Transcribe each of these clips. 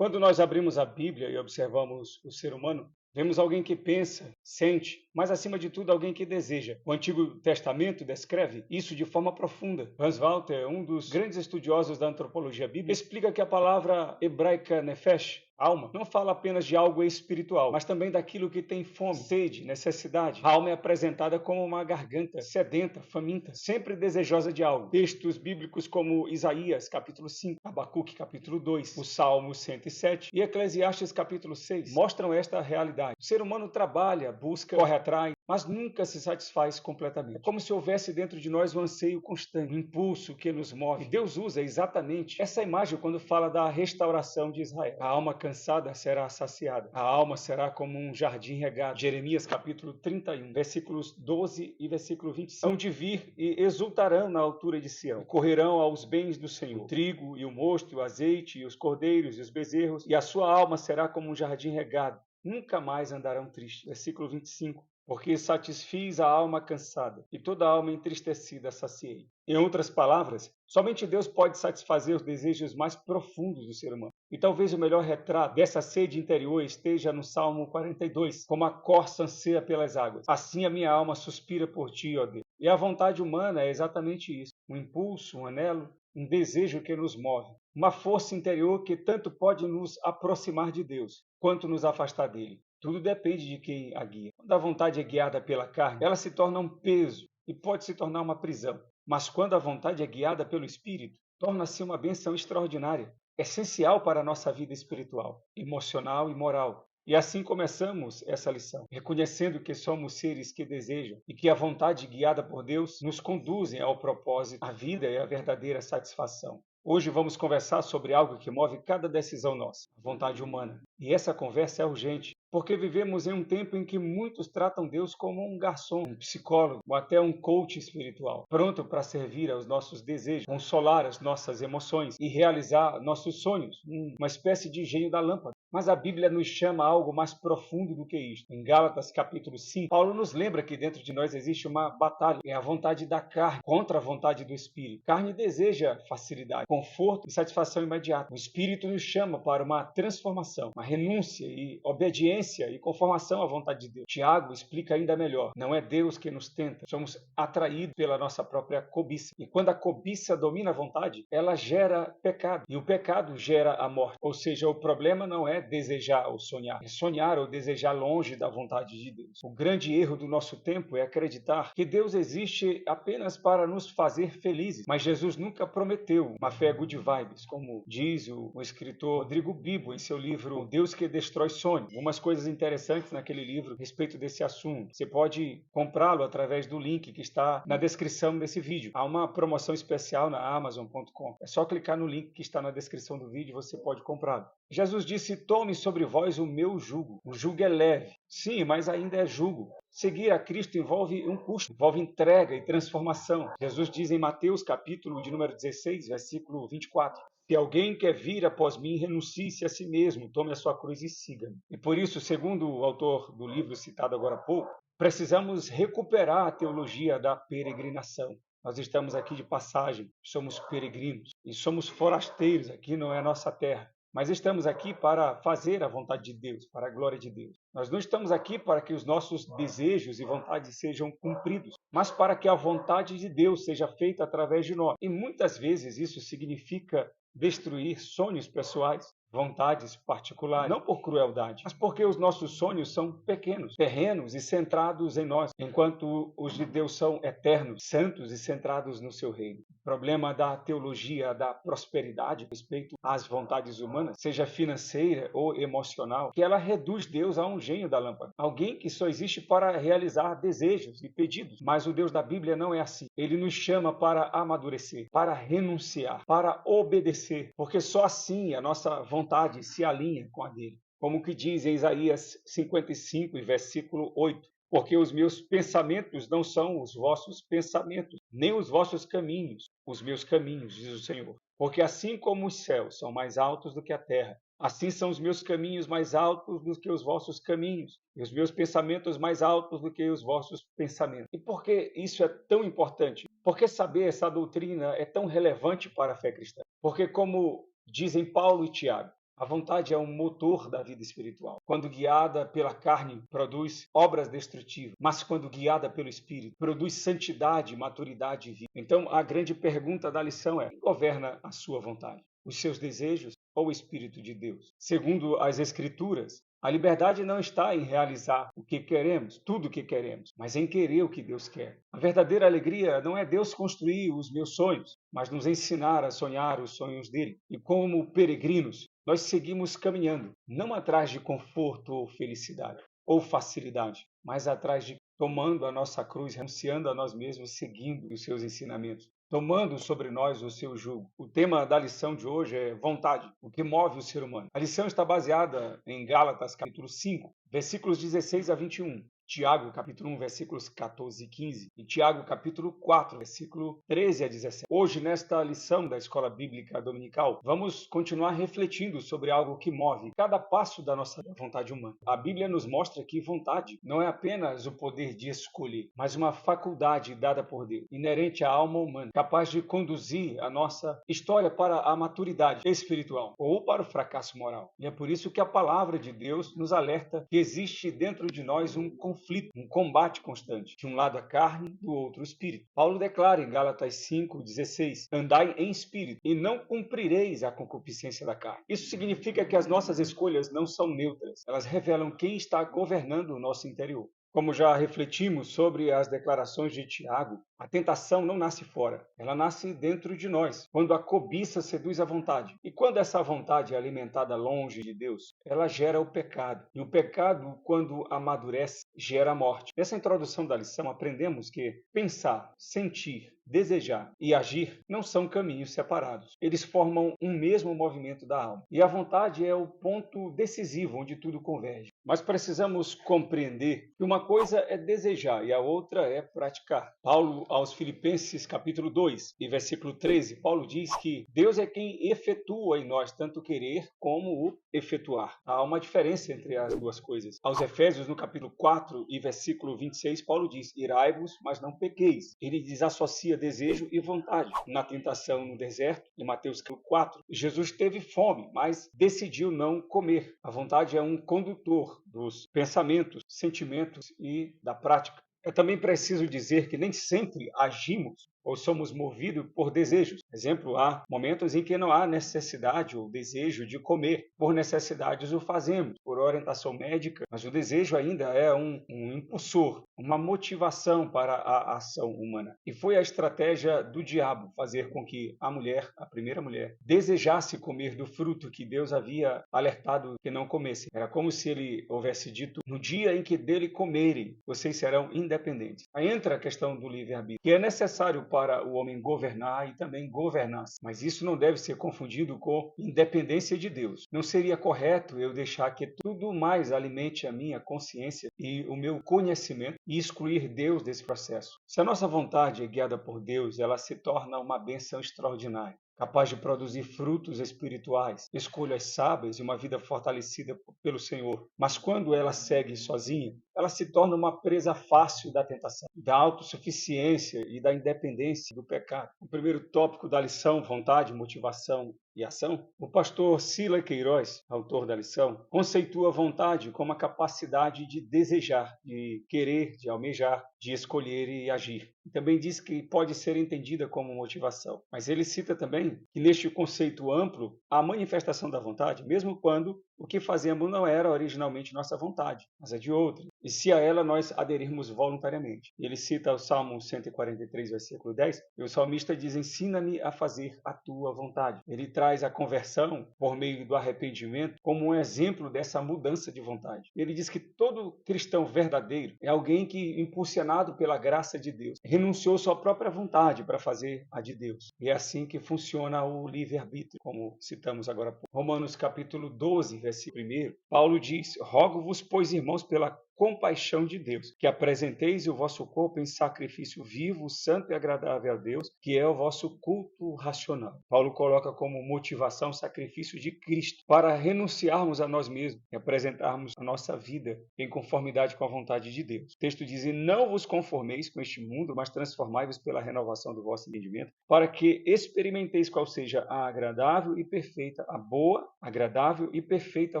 Quando nós abrimos a Bíblia e observamos o ser humano, vemos alguém que pensa, sente, mas acima de tudo alguém que deseja. O Antigo Testamento descreve isso de forma profunda. Hans Walter, um dos grandes estudiosos da antropologia bíblica, explica que a palavra hebraica nefesh, alma, não fala apenas de algo espiritual, mas também daquilo que tem fome, sede, necessidade. A alma é apresentada como uma garganta sedenta, faminta, sempre desejosa de algo. Textos bíblicos como Isaías, capítulo 5, Abacuque, capítulo 2, o Salmo 107 e Eclesiastes, capítulo 6, mostram esta realidade. O ser humano trabalha, busca, corre atrás, mas nunca se satisfaz completamente. É como se houvesse dentro de nós um anseio constante, um impulso que nos move. E Deus usa exatamente essa imagem quando fala da restauração de Israel. A alma cansada será saciada. A alma será como um jardim regado. Jeremias capítulo 31, versículos 12 e versículo 25. Hão de vir e exultarão na altura de Sião. E correrão aos bens do Senhor. O trigo e o mosto, o azeite e os cordeiros e os bezerros. E a sua alma será como um jardim regado. Nunca mais andarão tristes. Versículo 25. Porque satisfiz a alma cansada, e toda a alma entristecida saciei. Em outras palavras, somente Deus pode satisfazer os desejos mais profundos do ser humano. E talvez o melhor retrato dessa sede interior esteja no Salmo 42, como a corça anseia pelas águas. Assim a minha alma suspira por ti, ó Deus. E a vontade humana é exatamente isso, um impulso, um anelo, um desejo que nos move, uma força interior que tanto pode nos aproximar de Deus, quanto nos afastar dele. Tudo depende de quem a guia. Quando a vontade é guiada pela carne, ela se torna um peso e pode se tornar uma prisão. Mas quando a vontade é guiada pelo Espírito, torna-se uma bênção extraordinária, essencial para a nossa vida espiritual, emocional e moral. E assim começamos essa lição, reconhecendo que somos seres que desejam e que a vontade guiada por Deus nos conduzem ao propósito, à vida e à verdadeira satisfação. Hoje vamos conversar sobre algo que move cada decisão nossa, a vontade humana. E essa conversa é urgente, porque vivemos em um tempo em que muitos tratam Deus como um garçom, um psicólogo ou até um coach espiritual, pronto para servir aos nossos desejos, consolar as nossas emoções e realizar nossos sonhos, uma espécie de gênio da lâmpada. Mas a Bíblia nos chama a algo mais profundo do que isto. Em Gálatas capítulo 5, Paulo nos lembra que dentro de nós existe uma batalha, é a vontade da carne contra a vontade do Espírito. A carne deseja facilidade, conforto e satisfação imediata. O Espírito nos chama para uma transformação, uma renúncia e obediência e conformação à vontade de Deus. Tiago explica ainda melhor. Não é Deus que nos tenta, somos atraídos pela nossa própria cobiça. E quando a cobiça domina a vontade, ela gera pecado. E o pecado gera a morte. Ou seja, o problema não é desejar ou sonhar. É sonhar ou desejar longe da vontade de Deus. O grande erro do nosso tempo é acreditar que Deus existe apenas para nos fazer felizes. Mas Jesus nunca prometeu uma fé good vibes, como diz o escritor Rodrigo Bibo em seu livro Deus que Destrói Sonhos. Algumas coisas interessantes naquele livro a respeito desse assunto. Você pode comprá-lo através do link que está na descrição desse vídeo. Há uma promoção especial na Amazon.com. É só clicar no link que está na descrição do vídeo e você pode comprá-lo. Jesus disse: tome sobre vós o meu jugo. O jugo é leve. Sim, mas ainda é jugo. Seguir a Cristo envolve um custo, envolve entrega e transformação. Jesus diz em Mateus, capítulo de número 16, versículo 24. Se alguém quer vir após mim, renuncie-se a si mesmo, tome a sua cruz e siga-me. E por isso, segundo o autor do livro citado agora há pouco, precisamos recuperar a teologia da peregrinação. Nós estamos aqui de passagem, somos peregrinos e somos forasteiros, aqui não é a nossa terra. Mas estamos aqui para fazer a vontade de Deus, para a glória de Deus. Nós não estamos aqui para que os nossos desejos e vontades sejam cumpridos, mas para que a vontade de Deus seja feita através de nós. E muitas vezes isso significa destruir sonhos pessoais, vontades particulares, não por crueldade, mas porque os nossos sonhos são pequenos, terrenos e centrados em nós, enquanto os de Deus são eternos, santos e centrados no seu reino. O problema da teologia da prosperidade, respeito às vontades humanas, seja financeira ou emocional, que ela reduz Deus a um gênio da lâmpada, alguém que só existe para realizar desejos e pedidos. Mas o Deus da Bíblia não é assim. Ele nos chama para amadurecer, para renunciar, para obedecer, porque só assim a nossa vontade se alinha com a dele. Como que diz em Isaías 55, versículo 8. Porque os meus pensamentos não são os vossos pensamentos, nem os vossos caminhos, os meus caminhos, diz o Senhor. Porque assim como os céus são mais altos do que a terra, assim são os meus caminhos mais altos do que os vossos caminhos, e os meus pensamentos mais altos do que os vossos pensamentos. E por que isso é tão importante? Porque saber essa doutrina é tão relevante para a fé cristã? Porque, como dizem Paulo e Tiago, A vontade é um motor da vida espiritual. Quando guiada pela carne, produz obras destrutivas, mas quando guiada pelo Espírito, produz santidade, maturidade e vida. Então, a grande pergunta da lição é: quem governa a sua vontade? Os seus desejos ou o Espírito de Deus? Segundo as Escrituras, a liberdade não está em realizar o que queremos, tudo o que queremos, mas em querer o que Deus quer. A verdadeira alegria não é Deus construir os meus sonhos, mas nos ensinar a sonhar os sonhos dele. E como peregrinos, nós seguimos caminhando, não atrás de conforto ou felicidade, ou facilidade, mas atrás de tomando a nossa cruz, renunciando a nós mesmos, seguindo os seus ensinamentos, tomando sobre nós o seu jugo. O tema da lição de hoje é vontade, o que move o ser humano. A lição está baseada em Gálatas, capítulo 5, versículos 16 a 21. Tiago, capítulo 1, versículos 14 e 15, e Tiago, capítulo 4, versículo 13 a 17. Hoje, nesta lição da Escola Bíblica Dominical, vamos continuar refletindo sobre algo que move cada passo da nossa vontade humana. A Bíblia nos mostra que vontade não é apenas o poder de escolher, mas uma faculdade dada por Deus, inerente à alma humana, capaz de conduzir a nossa história para a maturidade espiritual ou para o fracasso moral. E é por isso que a palavra de Deus nos alerta que existe dentro de nós um conflito, um combate constante. De um lado a carne, do outro o espírito. Paulo declara em Gálatas 5:16: andai em espírito e não cumprireis a concupiscência da carne. Isso significa que as nossas escolhas não são neutras. Elas revelam quem está governando o nosso interior. Como já refletimos sobre as declarações de Tiago, a tentação não nasce fora, ela nasce dentro de nós, quando a cobiça seduz a vontade. E quando essa vontade é alimentada longe de Deus, ela gera o pecado. E o pecado, quando amadurece, gera a morte. Nessa introdução da lição, aprendemos que pensar, sentir, desejar e agir não são caminhos separados. Eles formam um mesmo movimento da alma. E a vontade é o ponto decisivo onde tudo converge. Mas precisamos compreender que uma coisa é desejar e a outra é praticar. Paulo, aos Filipenses, capítulo 2 e versículo 13, Paulo diz que Deus é quem efetua em nós tanto querer como o efetuar. Há uma diferença entre as duas coisas. Aos Efésios, no capítulo 4 e versículo 26, Paulo diz: irai-vos, mas não pequeis. Ele desassocia desejo e vontade. Na tentação no deserto, em Mateus 4, Jesus teve fome, mas decidiu não comer. A vontade é um condutor dos pensamentos, sentimentos e da prática. É também preciso dizer que nem sempre agimos ou somos movidos por desejos. Por exemplo, há momentos em que não há necessidade ou desejo de comer. Por necessidades o fazemos, por orientação médica, mas o desejo ainda é um impulsor, uma motivação para a ação humana. E foi a estratégia do diabo fazer com que a mulher, a primeira mulher, desejasse comer do fruto que Deus havia alertado que não comessem. Era como se ele houvesse dito: no dia em que dele comerem, vocês serão independentes. Aí entra a questão do livre-arbítrio, que é necessário para o homem governar e também governar-se. Mas isso não deve ser confundido com independência de Deus. Não seria correto eu deixar que tudo mais alimente a minha consciência e o meu conhecimento e excluir Deus desse processo. Se a nossa vontade é guiada por Deus, ela se torna uma bênção extraordinária, capaz de produzir frutos espirituais, escolhas sábias e uma vida fortalecida pelo Senhor. Mas quando ela segue sozinha, ela se torna uma presa fácil da tentação, da autossuficiência e da independência do pecado. O primeiro tópico da lição, vontade, motivação e ação, o pastor Sila Queiroz, autor da lição, conceitua a vontade como a capacidade de desejar, de querer, de almejar, de escolher e agir. E também diz que pode ser entendida como motivação. Mas ele cita também que neste conceito amplo, a manifestação da vontade, mesmo quando o que fazemos não era originalmente nossa vontade, mas é de outra, e se a ela nós aderirmos voluntariamente. Ele cita o Salmo 143, versículo 10, e o salmista diz: ensina-me a fazer a tua vontade. Ele traz a conversão por meio do arrependimento como um exemplo dessa mudança de vontade. Ele diz que todo cristão verdadeiro é alguém que, impulsionado pela graça de Deus, renunciou sua própria vontade para fazer a de Deus. E é assim que funciona o livre-arbítrio, como citamos agora há pouco. Romanos capítulo 12, versículo 1, Paulo diz: rogo-vos, pois, irmãos, pela compaixão de Deus, que apresenteis o vosso corpo em sacrifício vivo, santo e agradável a Deus, que é o vosso culto racional. Paulo coloca como motivação o sacrifício de Cristo, para renunciarmos a nós mesmos e apresentarmos a nossa vida em conformidade com a vontade de Deus. O texto diz: e não vos conformeis com este mundo, mas transformai-vos pela renovação do vosso entendimento, para que experimenteis qual seja a agradável e perfeita, a boa, agradável e perfeita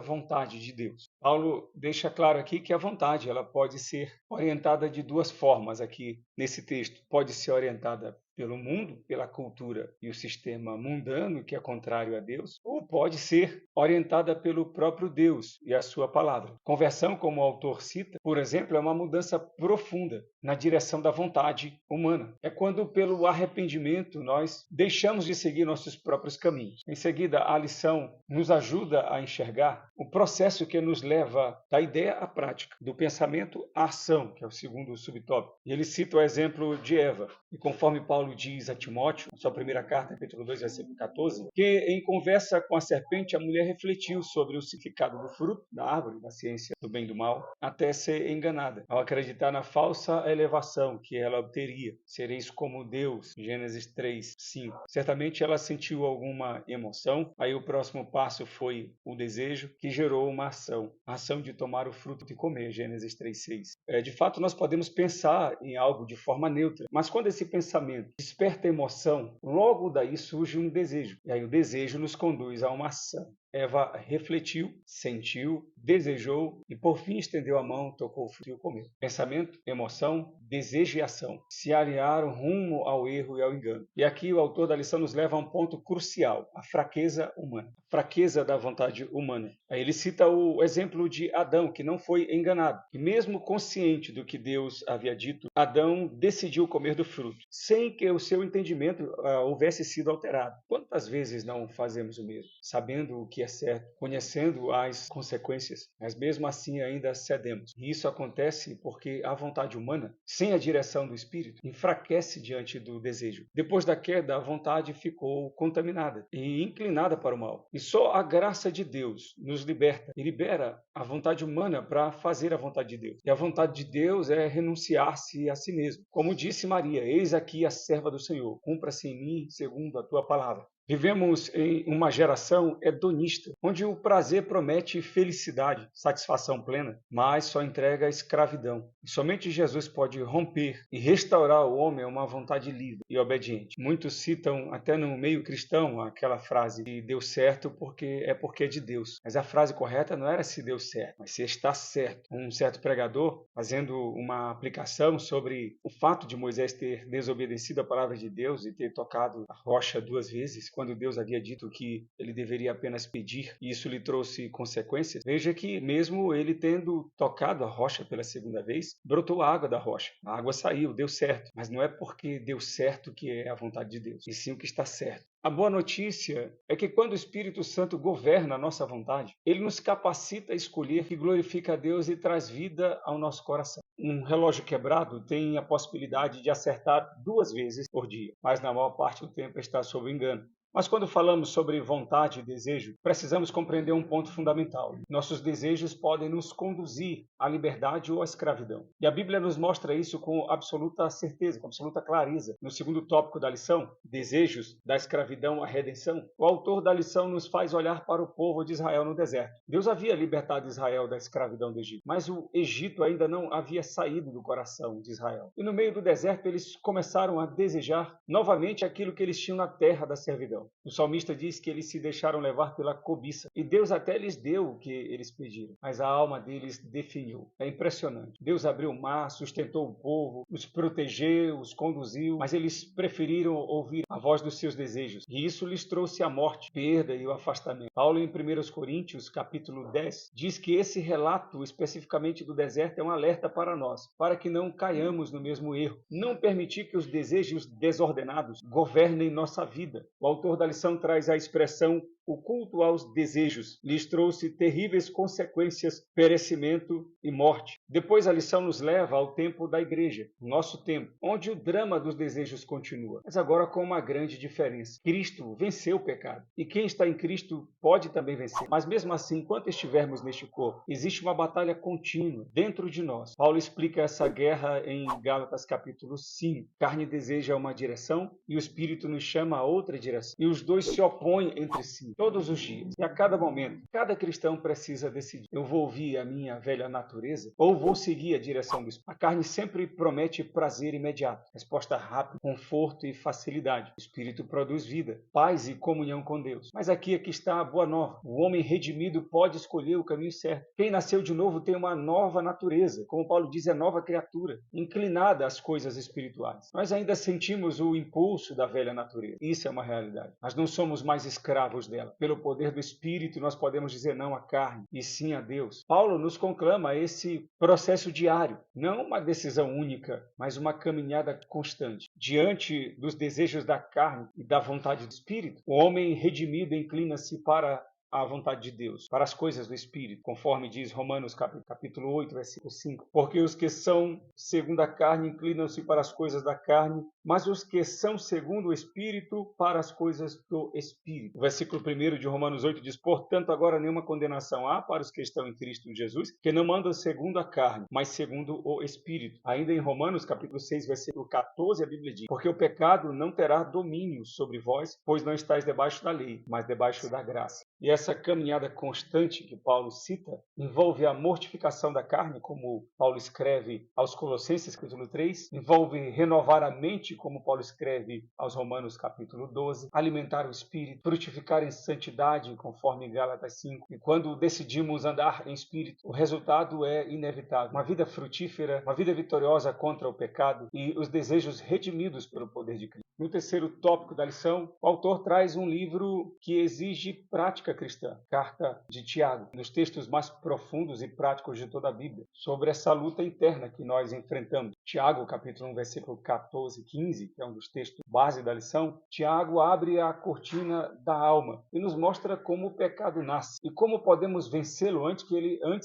vontade de Deus. Paulo deixa claro aqui que a vontade ela pode ser orientada de duas formas aqui nesse texto. Pode ser orientada pelo mundo, pela cultura e o sistema mundano, que é contrário a Deus, ou pode ser orientada pelo próprio Deus e a sua palavra. Conversão, como o autor cita, por exemplo, é uma mudança profunda na direção da vontade humana. É quando, pelo arrependimento, nós deixamos de seguir nossos próprios caminhos. Em seguida, a lição nos ajuda a enxergar o processo que nos leva da ideia à prática, do pensamento à ação, que é o segundo subtópico. E ele cita o exemplo de Eva. E conforme Paulo diz a Timóteo, na sua primeira carta, capítulo 2, versículo 14, que em conversa com a serpente, a mulher refletiu sobre o significado do fruto da árvore, da ciência do bem e do mal, até ser enganada, ao acreditar na falsa elevação que ela obteria. Sereis como Deus, Gênesis 3, 5. Certamente ela sentiu alguma emoção, aí o próximo passo foi o desejo, que gerou uma ação, a ação de tomar o fruto e comer, Gênesis 3, 6. De fato, nós podemos pensar em algo de forma neutra, mas quando esse pensamento desperta emoção, logo daí surge um desejo. E aí o desejo nos conduz a uma ação. Eva refletiu, sentiu, desejou e por fim estendeu a mão, tocou o fruto e comeu. Pensamento, emoção, desejo e ação se alinharam rumo ao erro e ao engano. E aqui o autor da lição nos leva a um ponto crucial, a fraqueza humana, a fraqueza da vontade humana. Aí ele cita o exemplo de Adão, que não foi enganado. E mesmo consciente do que Deus havia dito, Adão decidiu comer do fruto, sem que o seu entendimento houvesse sido alterado. Quantas vezes não fazemos o mesmo, sabendo o que é certo, conhecendo as consequências, mas mesmo assim ainda cedemos. E isso acontece porque a vontade humana, sem a direção do Espírito, enfraquece diante do desejo. Depois da queda, a vontade ficou contaminada e inclinada para o mal. E só a graça de Deus nos liberta e libera a vontade humana para fazer a vontade de Deus. E a vontade de Deus é renunciar-se a si mesmo. Como disse Maria: eis aqui a serva do Senhor, cumpra-se em mim segundo a tua palavra. Vivemos em uma geração hedonista, onde o prazer promete felicidade, satisfação plena, mas só entrega escravidão. E somente Jesus pode romper e restaurar o homem a uma vontade livre e obediente. Muitos citam até no meio cristão aquela frase que deu certo porque é de Deus. Mas a frase correta não era se deu certo, mas se está certo. Um certo pregador, fazendo uma aplicação sobre o fato de Moisés ter desobedecido a palavra de Deus e ter tocado a rocha 2 vezes, quando Deus havia dito que ele deveria apenas pedir, e isso lhe trouxe consequências, veja que mesmo ele tendo tocado a rocha pela segunda vez, brotou água da rocha. A água saiu, deu certo. Mas não é porque deu certo que é a vontade de Deus, e sim o que está certo. A boa notícia é que quando o Espírito Santo governa a nossa vontade, ele nos capacita a escolher que glorifica a Deus e traz vida ao nosso coração. Um relógio quebrado tem a possibilidade de acertar 2 vezes por dia, mas na maior parte do tempo está sob engano. Mas quando falamos sobre vontade e desejo, precisamos compreender um ponto fundamental. Nossos desejos podem nos conduzir à liberdade ou à escravidão. E a Bíblia nos mostra isso com absoluta certeza, com absoluta clareza. No segundo tópico da lição, desejos da escravidão à redenção, o autor da lição nos faz olhar para o povo de Israel no deserto. Deus havia libertado Israel da escravidão do Egito, mas o Egito ainda não havia saído do coração de Israel. E no meio do deserto eles começaram a desejar novamente aquilo que eles tinham na terra da servidão. O salmista diz que eles se deixaram levar pela cobiça e Deus até lhes deu o que eles pediram, mas a alma deles definhou. É impressionante. Deus abriu o mar, sustentou o povo, os protegeu, os conduziu, mas eles preferiram ouvir a voz dos seus desejos e isso lhes trouxe a morte, perda e o afastamento. Paulo em 1 Coríntios, capítulo 10, diz que esse relato especificamente do deserto é um alerta para nós, para que não caiamos no mesmo erro. Não permitir que os desejos desordenados governem nossa vida. O autor da lição traz a expressão O culto aos desejos lhes trouxe terríveis consequências, perecimento e morte. Depois a lição nos leva ao tempo da igreja, o nosso tempo, onde o drama dos desejos continua, mas agora com uma grande diferença. Cristo venceu o pecado, e quem está em Cristo pode também vencer. Mas mesmo assim, enquanto estivermos neste corpo, existe uma batalha contínua dentro de nós. Paulo explica essa guerra em Gálatas capítulo 5. Carne deseja uma direção e o Espírito nos chama a outra direção. E os dois se opõem entre si todos os dias. E a cada momento, cada cristão precisa decidir. Eu vou ouvir a minha velha natureza ou vou seguir a direção do Espírito? A carne sempre promete prazer imediato, resposta rápida, conforto e facilidade. O Espírito produz vida, paz e comunhão com Deus. Mas aqui é que está a boa nova. O homem redimido pode escolher o caminho certo. Quem nasceu de novo tem uma nova natureza. Como Paulo diz, é nova criatura, inclinada às coisas espirituais. Nós ainda sentimos o impulso da velha natureza. Isso é uma realidade. Mas não somos mais escravos dela. Pelo poder do Espírito, nós podemos dizer não à carne e sim a Deus. Paulo nos conclama esse processo diário, não uma decisão única, mas uma caminhada constante. Diante dos desejos da carne e da vontade do Espírito, o homem redimido inclina-se para a vontade de Deus, para as coisas do Espírito, conforme diz Romanos capítulo 8, versículo 5. Porque os que são segundo a carne inclinam-se para as coisas da carne, mas os que são segundo o Espírito para as coisas do Espírito. O versículo 1 de Romanos 8 diz: portanto, agora nenhuma condenação há para os que estão em Cristo Jesus, que não mandam segundo a carne, mas segundo o Espírito. Ainda em Romanos capítulo 6, versículo 14, a Bíblia diz: porque o pecado não terá domínio sobre vós, pois não estáis debaixo da lei, mas debaixo da graça. E essa caminhada constante que Paulo cita envolve a mortificação da carne, como Paulo escreve aos Colossenses, capítulo 3, envolve renovar a mente, como Paulo escreve aos Romanos, capítulo 12, alimentar o espírito, frutificar em santidade, conforme Gálatas 5. E quando decidimos andar em espírito, o resultado é inevitável. Uma vida frutífera, uma vida vitoriosa contra o pecado e os desejos redimidos pelo poder de Cristo. No terceiro tópico da lição, o autor traz um livro que exige prática cristã, Carta de Tiago, nos textos mais profundos e práticos de toda a Bíblia, sobre essa luta interna que nós enfrentamos. Tiago, capítulo 1, versículo 14 e 15, que é um dos textos base da lição, Tiago abre a cortina da alma e nos mostra como o pecado nasce e como podemos vencê-lo antes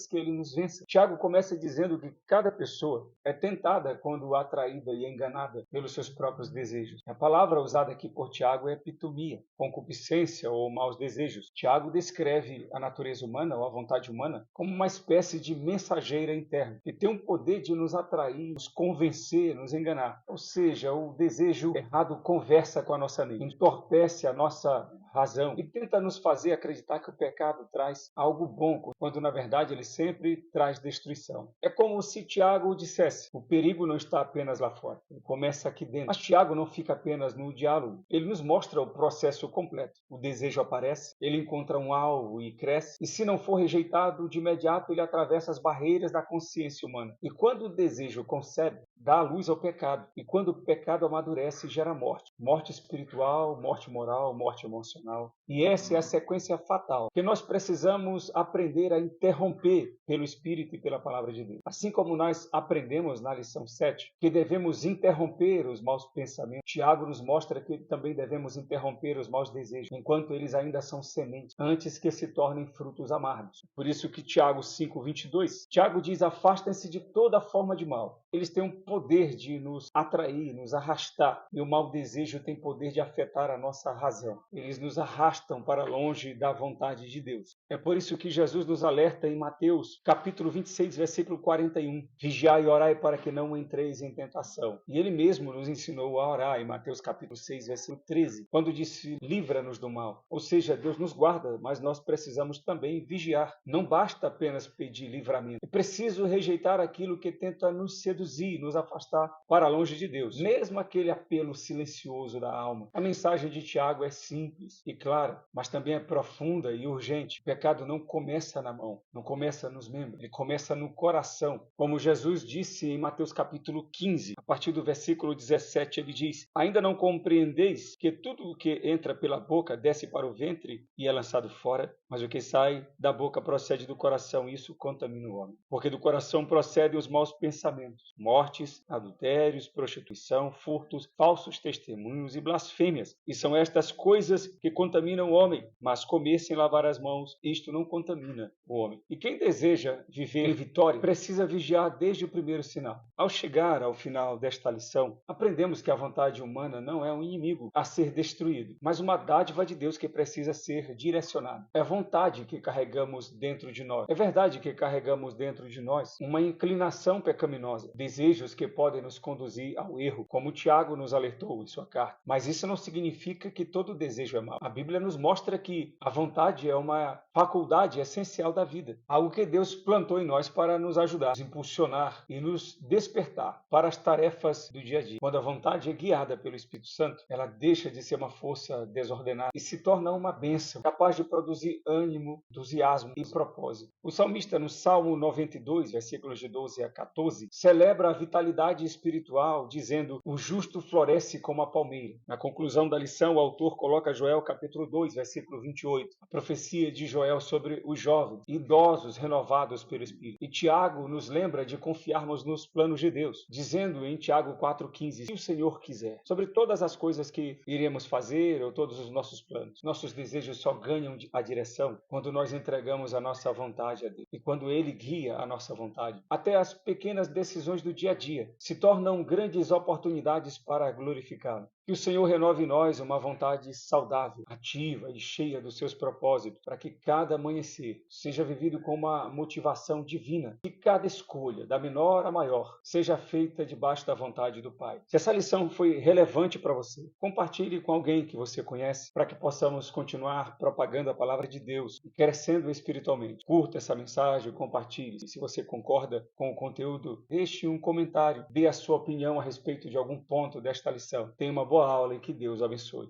que ele nos vença. Tiago começa dizendo que cada pessoa é tentada quando atraída e enganada pelos seus próprios desejos. A palavra usada aqui por Tiago é epitomia, concupiscência ou maus desejos. Tiago descreve a natureza humana ou a vontade humana como uma espécie de mensageira interna, que tem o poder de nos atrair, nos convencer, nos enganar. Ou seja, o desejo errado conversa com a nossa mente, entorpece a nossa razão e tenta nos fazer acreditar que o pecado traz algo bom, quando na verdade ele sempre traz destruição. É como se Tiago dissesse: o perigo não está apenas lá fora, ele começa aqui dentro. Mas Tiago não fica apenas no diálogo, ele nos mostra o processo completo. O desejo aparece, ele encontra um alvo e cresce, e se não for rejeitado, de imediato ele atravessa as barreiras da consciência humana. E quando o desejo concebe, dá luz ao pecado, e quando o pecado amadurece, gera morte. Morte espiritual, morte moral, morte emocional. E essa é a sequência fatal, que nós precisamos aprender a interromper pelo Espírito e pela Palavra de Deus. Assim como nós aprendemos na lição 7, que devemos interromper os maus pensamentos, Tiago nos mostra que também devemos interromper os maus desejos, enquanto eles ainda são sementes, antes que se tornem frutos amargos. Por isso que Tiago 5:22, Tiago diz: afastem-se de toda forma de mal. Eles têm um poder de nos atrair, nos arrastar, e o mau desejo tem poder de afetar a nossa razão. Eles nos arrastam para longe da vontade de Deus. É por isso que Jesus nos alerta em Mateus, capítulo 26, versículo 41, vigiai e orai para que não entreis em tentação. E ele mesmo nos ensinou a orar em Mateus capítulo 6, versículo 13, quando disse: livra-nos do mal. Ou seja, Deus nos guarda, mas nós precisamos também vigiar. Não basta apenas pedir livramento. É preciso rejeitar aquilo que tenta nos seduzir, nos afastar para longe de Deus. Mesmo aquele apelo silencioso da alma. A mensagem de Tiago é simples e clara, mas também é profunda e urgente. O pecado não começa na mão, não começa nos membros, ele começa no coração. Como Jesus disse em Mateus capítulo 15, a partir do versículo 17, ele diz: ainda não compreendeis que tudo o que entra pela boca desce para o ventre e é lançado fora, mas o que sai da boca procede do coração, e isso contamina o homem. Porque do coração procedem os maus pensamentos, morte, mortes, adultérios, prostituição, furtos, falsos testemunhos e blasfêmias. E são estas coisas que contaminam o homem, mas comer sem lavar as mãos, isto não contamina o homem. E quem deseja viver em vitória precisa vigiar desde o primeiro sinal. Ao chegar ao final desta lição, aprendemos que a vontade humana não é um inimigo a ser destruído, mas uma dádiva de Deus que precisa ser direcionada. É a vontade que carregamos dentro de nós. É verdade que carregamos dentro de nós uma inclinação pecaminosa, desejos que podem nos conduzir ao erro, como Tiago nos alertou em sua carta. Mas isso não significa que todo desejo é mau. A Bíblia nos mostra que a vontade é uma faculdade essencial da vida, algo que Deus plantou em nós para nos ajudar, nos impulsionar e nos despertar para as tarefas do dia a dia. Quando a vontade é guiada pelo Espírito Santo, ela deixa de ser uma força desordenada e se torna uma bênção, capaz de produzir ânimo, entusiasmo e propósito. O salmista, no Salmo 92, versículos de 12 a 14, celebra a vitalidade espiritual, dizendo: o justo floresce como a palmeira. Na conclusão da lição, o autor coloca Joel capítulo 2, versículo 28, a profecia de Joel sobre os jovens, idosos renovados pelo Espírito. E Tiago nos lembra de confiarmos nos planos de Deus, dizendo em Tiago 4,15, se o Senhor quiser, sobre todas as coisas que iremos fazer ou todos os nossos planos. Nossos desejos só ganham a direção quando nós entregamos a nossa vontade a Deus e quando Ele guia a nossa vontade. Até as pequenas decisões do dia a dia se tornam grandes oportunidades para glorificá-lo. Que o Senhor renove em nós uma vontade saudável, ativa e cheia dos seus propósitos, para que cada amanhecer seja vivido com uma motivação divina. Que cada escolha, da menor a maior, seja feita debaixo da vontade do Pai. Se essa lição foi relevante para você, compartilhe com alguém que você conhece, para que possamos continuar propagando a palavra de Deus e crescendo espiritualmente. Curta essa mensagem, compartilhe. E se você concorda com o conteúdo, deixe um comentário, dê a sua opinião a respeito de algum ponto desta lição. Tenha uma boa aula e que Deus abençoe.